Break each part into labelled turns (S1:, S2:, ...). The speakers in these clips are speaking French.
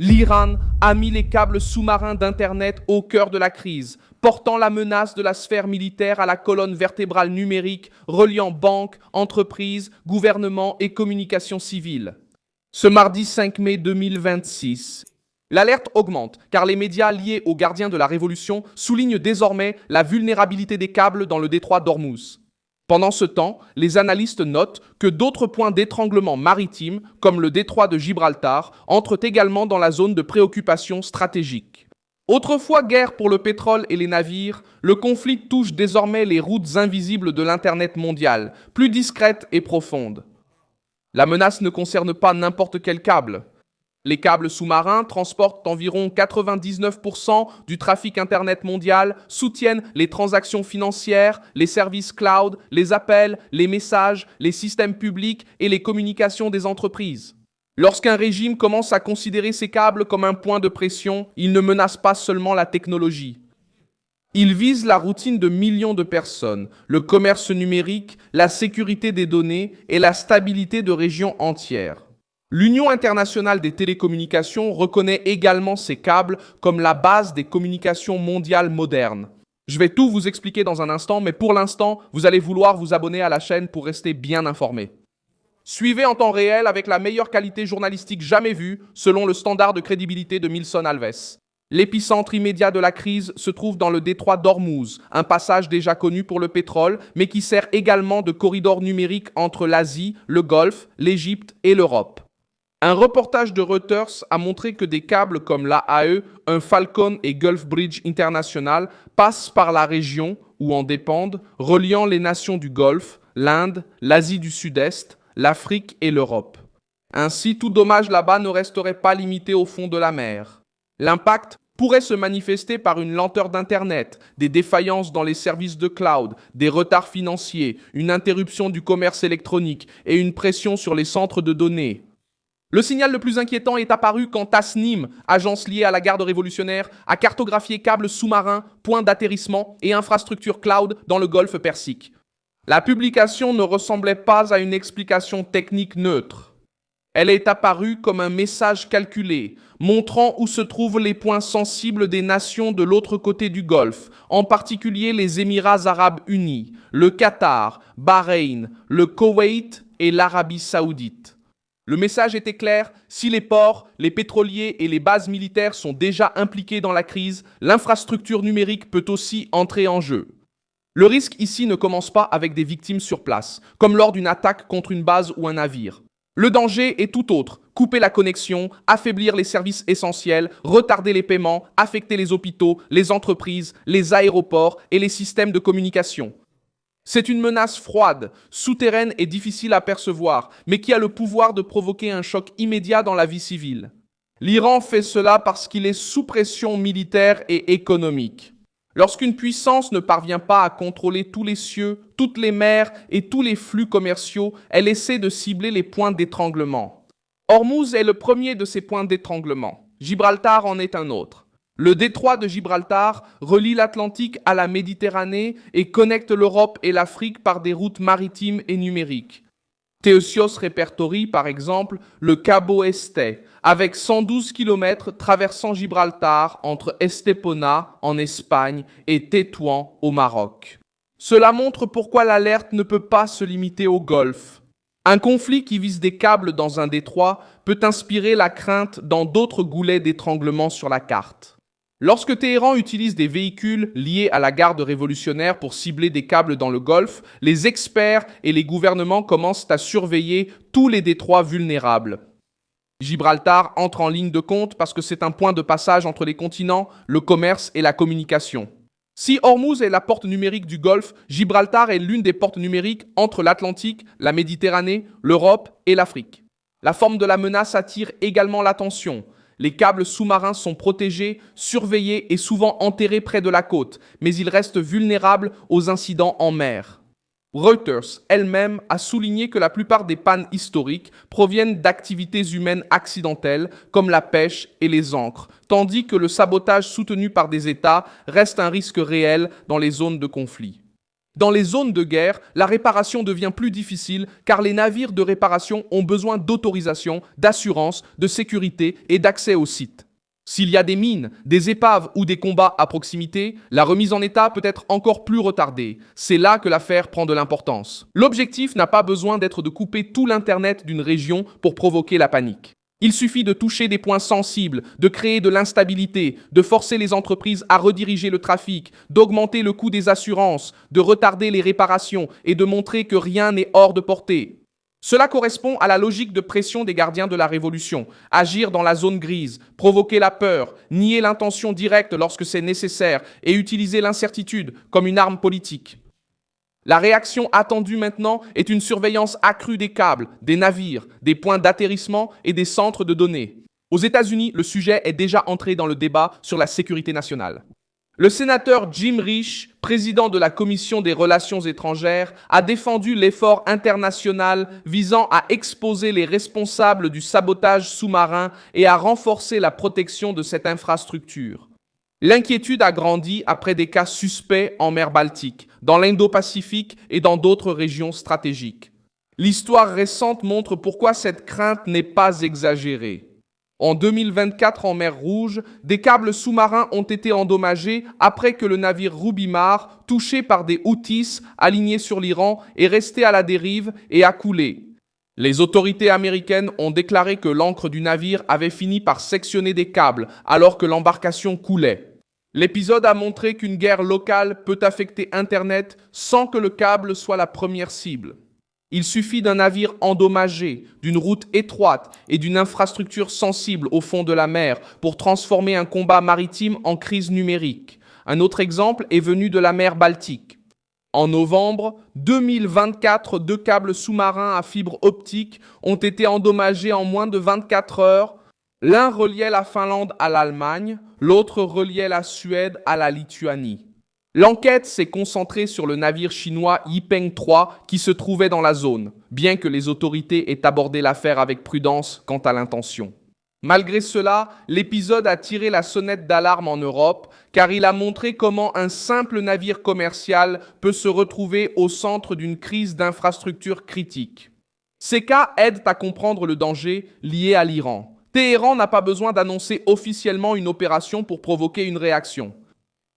S1: L'Iran a mis les câbles sous-marins d'Internet au cœur de la crise, portant la menace de la sphère militaire à la colonne vertébrale numérique reliant banques, entreprises, gouvernements et communications civiles. Ce mardi 5 mai 2026, l'alerte augmente car les médias liés aux gardiens de la révolution soulignent désormais la vulnérabilité des câbles dans le détroit d'Ormuz. Pendant ce temps, les analystes notent que d'autres points d'étranglement maritime, comme le détroit de Gibraltar, entrent également dans la zone de préoccupation stratégique. Autrefois guerre pour le pétrole et les navires, le conflit touche désormais les routes invisibles de l'Internet mondial, plus discrètes et profondes. La menace ne concerne pas n'importe quel câble. Les câbles sous-marins transportent environ 99% du trafic Internet mondial, soutiennent les transactions financières, les services cloud, les appels, les messages, les systèmes publics et les communications des entreprises. Lorsqu'un régime commence à considérer ces câbles comme un point de pression, il ne menace pas seulement la technologie. Il vise la routine de millions de personnes, le commerce numérique, la sécurité des données et la stabilité de régions entières. L'Union internationale des télécommunications reconnaît également ces câbles comme la base des communications mondiales modernes. Je vais tout vous expliquer dans un instant, mais pour l'instant, vous allez vouloir vous abonner à la chaîne pour rester bien informé. Suivez en temps réel avec la meilleure qualité journalistique jamais vue, selon le standard de crédibilité de Milson Alves. L'épicentre immédiat de la crise se trouve dans le détroit d'Ormuz, un passage déjà connu pour le pétrole, mais qui sert également de corridor numérique entre l'Asie, le Golfe, l'Égypte et l'Europe. Un reportage de Reuters a montré que des câbles comme l'AAE, un Falcon et Gulf Bridge International passent par la région ou en dépendent, reliant les nations du Golfe, l'Inde, l'Asie du Sud-Est, l'Afrique et l'Europe. Ainsi, tout dommage là-bas ne resterait pas limité au fond de la mer. L'impact pourrait se manifester par une lenteur d'Internet, des défaillances dans les services de cloud, des retards financiers, une interruption du commerce électronique et une pression sur les centres de données. Le signal le plus inquiétant est apparu quand Tasnim, agence liée à la garde révolutionnaire, a cartographié câbles sous-marins, points d'atterrissement et infrastructures cloud dans le golfe Persique. La publication ne ressemblait pas à une explication technique neutre. Elle est apparue comme un message calculé, montrant où se trouvent les points sensibles des nations de l'autre côté du Golfe, en particulier les Émirats arabes unis, le Qatar, Bahreïn, le Koweït et l'Arabie saoudite. Le message était clair, si les ports, les pétroliers et les bases militaires sont déjà impliqués dans la crise, l'infrastructure numérique peut aussi entrer en jeu. Le risque ici ne commence pas avec des victimes sur place, comme lors d'une attaque contre une base ou un navire. Le danger est tout autre, couper la connexion, affaiblir les services essentiels, retarder les paiements, affecter les hôpitaux, les entreprises, les aéroports et les systèmes de communication. C'est une menace froide, souterraine et difficile à percevoir, mais qui a le pouvoir de provoquer un choc immédiat dans la vie civile. L'Iran fait cela parce qu'il est sous pression militaire et économique. Lorsqu'une puissance ne parvient pas à contrôler tous les cieux, toutes les mers et tous les flux commerciaux, elle essaie de cibler les points d'étranglement. Ormuz est le premier de ces points d'étranglement. Gibraltar en est un autre. Le détroit de Gibraltar relie l'Atlantique à la Méditerranée et connecte l'Europe et l'Afrique par des routes maritimes et numériques. Théosios répertorie, par exemple, le Cabo Este, avec 112 km traversant Gibraltar entre Estepona, en Espagne, et Tétouan, au Maroc. Cela montre pourquoi l'alerte ne peut pas se limiter au Golfe. Un conflit qui vise des câbles dans un détroit peut inspirer la crainte dans d'autres goulets d'étranglement sur la carte. Lorsque Téhéran utilise des véhicules liés à la garde révolutionnaire pour cibler des câbles dans le Golfe, les experts et les gouvernements commencent à surveiller tous les détroits vulnérables. Gibraltar entre en ligne de compte parce que c'est un point de passage entre les continents, le commerce et la communication. Si Ormuz est la porte numérique du Golfe, Gibraltar est l'une des portes numériques entre l'Atlantique, la Méditerranée, l'Europe et l'Afrique. La forme de la menace attire également l'attention. Les câbles sous-marins sont protégés, surveillés et souvent enterrés près de la côte, mais ils restent vulnérables aux incidents en mer. Reuters elle-même a souligné que la plupart des pannes historiques proviennent d'activités humaines accidentelles comme la pêche et les ancres, tandis que le sabotage soutenu par des États reste un risque réel dans les zones de conflit. Dans les zones de guerre, la réparation devient plus difficile car les navires de réparation ont besoin d'autorisation, d'assurance, de sécurité et d'accès aux sites. S'il y a des mines, des épaves ou des combats à proximité, la remise en état peut être encore plus retardée. C'est là que l'affaire prend de l'importance. L'objectif n'a pas besoin d'être de couper tout l'Internet d'une région pour provoquer la panique. Il suffit de toucher des points sensibles, de créer de l'instabilité, de forcer les entreprises à rediriger le trafic, d'augmenter le coût des assurances, de retarder les réparations et de montrer que rien n'est hors de portée. Cela correspond à la logique de pression des gardiens de la révolution. Agir dans la zone grise, provoquer la peur, nier l'intention directe lorsque c'est nécessaire et utiliser l'incertitude comme une arme politique. La réaction attendue maintenant est une surveillance accrue des câbles, des navires, des points d'atterrissement et des centres de données. Aux États-Unis, le sujet est déjà entré dans le débat sur la sécurité nationale. Le sénateur Jim Risch, président de la Commission des Relations étrangères, a défendu l'effort international visant à exposer les responsables du sabotage sous-marin et à renforcer la protection de cette infrastructure. L'inquiétude a grandi après des cas suspects en mer Baltique, dans l'Indo-Pacifique et dans d'autres régions stratégiques. L'histoire récente montre pourquoi cette crainte n'est pas exagérée. En 2024, en mer Rouge, des câbles sous-marins ont été endommagés après que le navire Rubimar, touché par des Houthis alignés sur l'Iran, est resté à la dérive et a coulé. Les autorités américaines ont déclaré que l'ancre du navire avait fini par sectionner des câbles alors que l'embarcation coulait. L'épisode a montré qu'une guerre locale peut affecter Internet sans que le câble soit la première cible. Il suffit d'un navire endommagé, d'une route étroite et d'une infrastructure sensible au fond de la mer pour transformer un combat maritime en crise numérique. Un autre exemple est venu de la mer Baltique. En novembre 2024, 2 câbles sous-marins à fibre optique ont été endommagés en moins de 24 heures. L'un reliait la Finlande à l'Allemagne, l'autre reliait la Suède à la Lituanie. L'enquête s'est concentrée sur le navire chinois Yipeng 3 qui se trouvait dans la zone, bien que les autorités aient abordé l'affaire avec prudence quant à l'intention. Malgré cela, l'épisode a tiré la sonnette d'alarme en Europe, car il a montré comment un simple navire commercial peut se retrouver au centre d'une crise d'infrastructure critique. Ces cas aident à comprendre le danger lié à l'Iran. Téhéran n'a pas besoin d'annoncer officiellement une opération pour provoquer une réaction.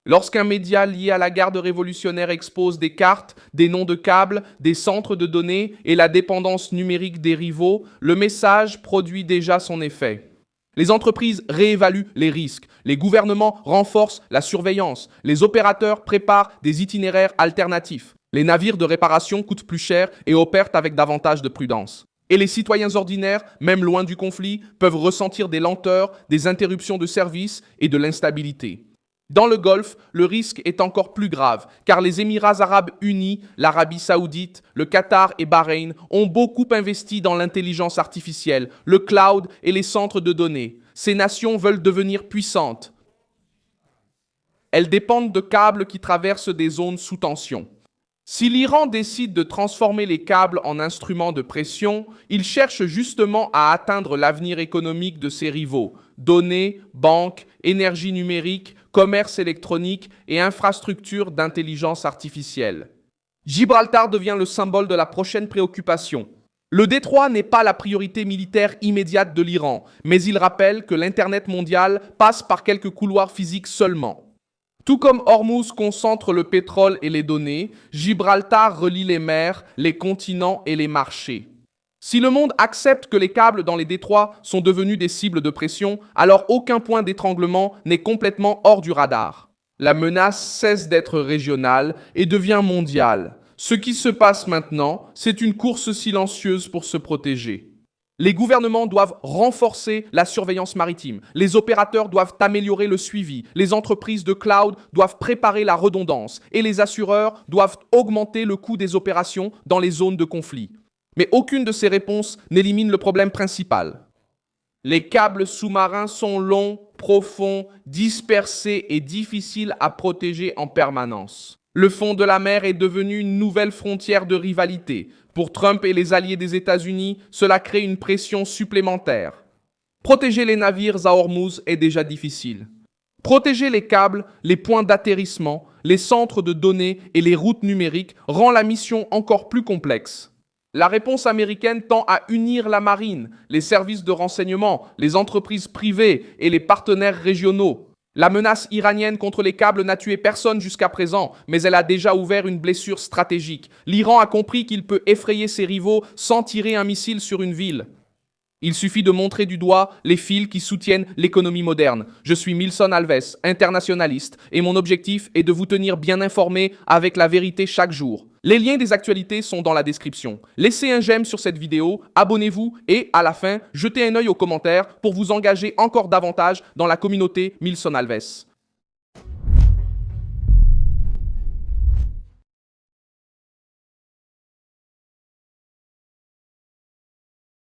S1: Lorsqu'un média lié à la garde révolutionnaire expose des cartes, des noms de câbles, des centres de données et la dépendance numérique des rivaux, le message produit déjà son effet. Les entreprises réévaluent les risques, les gouvernements renforcent la surveillance, les opérateurs préparent des itinéraires alternatifs, les navires de réparation coûtent plus cher et opèrent avec davantage de prudence. Et les citoyens ordinaires, même loin du conflit, peuvent ressentir des lenteurs, des interruptions de service et de l'instabilité. Dans le Golfe, le risque est encore plus grave, car les Émirats arabes unis, l'Arabie saoudite, le Qatar et Bahreïn ont beaucoup investi dans l'intelligence artificielle, le cloud et les centres de données. Ces nations veulent devenir puissantes. Elles dépendent de câbles qui traversent des zones sous tension. Si l'Iran décide de transformer les câbles en instruments de pression, il cherche justement à atteindre l'avenir économique de ses rivaux. Données, banques, énergie numérique, commerce électronique et infrastructures d'intelligence artificielle. Gibraltar devient le symbole de la prochaine préoccupation. Le détroit n'est pas la priorité militaire immédiate de l'Iran, mais il rappelle que l'Internet mondial passe par quelques couloirs physiques seulement. Tout comme Hormuz concentre le pétrole et les données, Gibraltar relie les mers, les continents et les marchés. Si le monde accepte que les câbles dans les détroits sont devenus des cibles de pression, alors aucun point d'étranglement n'est complètement hors du radar. La menace cesse d'être régionale et devient mondiale. Ce qui se passe maintenant, c'est une course silencieuse pour se protéger. Les gouvernements doivent renforcer la surveillance maritime, les opérateurs doivent améliorer le suivi, les entreprises de cloud doivent préparer la redondance et les assureurs doivent augmenter le coût des opérations dans les zones de conflit. Mais aucune de ces réponses n'élimine le problème principal. Les câbles sous-marins sont longs, profonds, dispersés et difficiles à protéger en permanence. Le fond de la mer est devenu une nouvelle frontière de rivalité. Pour Trump et les alliés des États-Unis, cela crée une pression supplémentaire. Protéger les navires à Hormuz est déjà difficile. Protéger les câbles, les points d'atterrissement, les centres de données et les routes numériques rend la mission encore plus complexe. La réponse américaine tend à unir la marine, les services de renseignement, les entreprises privées et les partenaires régionaux. La menace iranienne contre les câbles n'a tué personne jusqu'à présent, mais elle a déjà ouvert une blessure stratégique. L'Iran a compris qu'il peut effrayer ses rivaux sans tirer un missile sur une ville. Il suffit de montrer du doigt les fils qui soutiennent l'économie moderne. Je suis Milson Alves, internationaliste, et mon objectif est de vous tenir bien informés avec la vérité chaque jour. Les liens des actualités sont dans la description. Laissez un j'aime sur cette vidéo, abonnez-vous et, à la fin, jetez un œil aux commentaires pour vous engager encore davantage dans la communauté Milson Alves.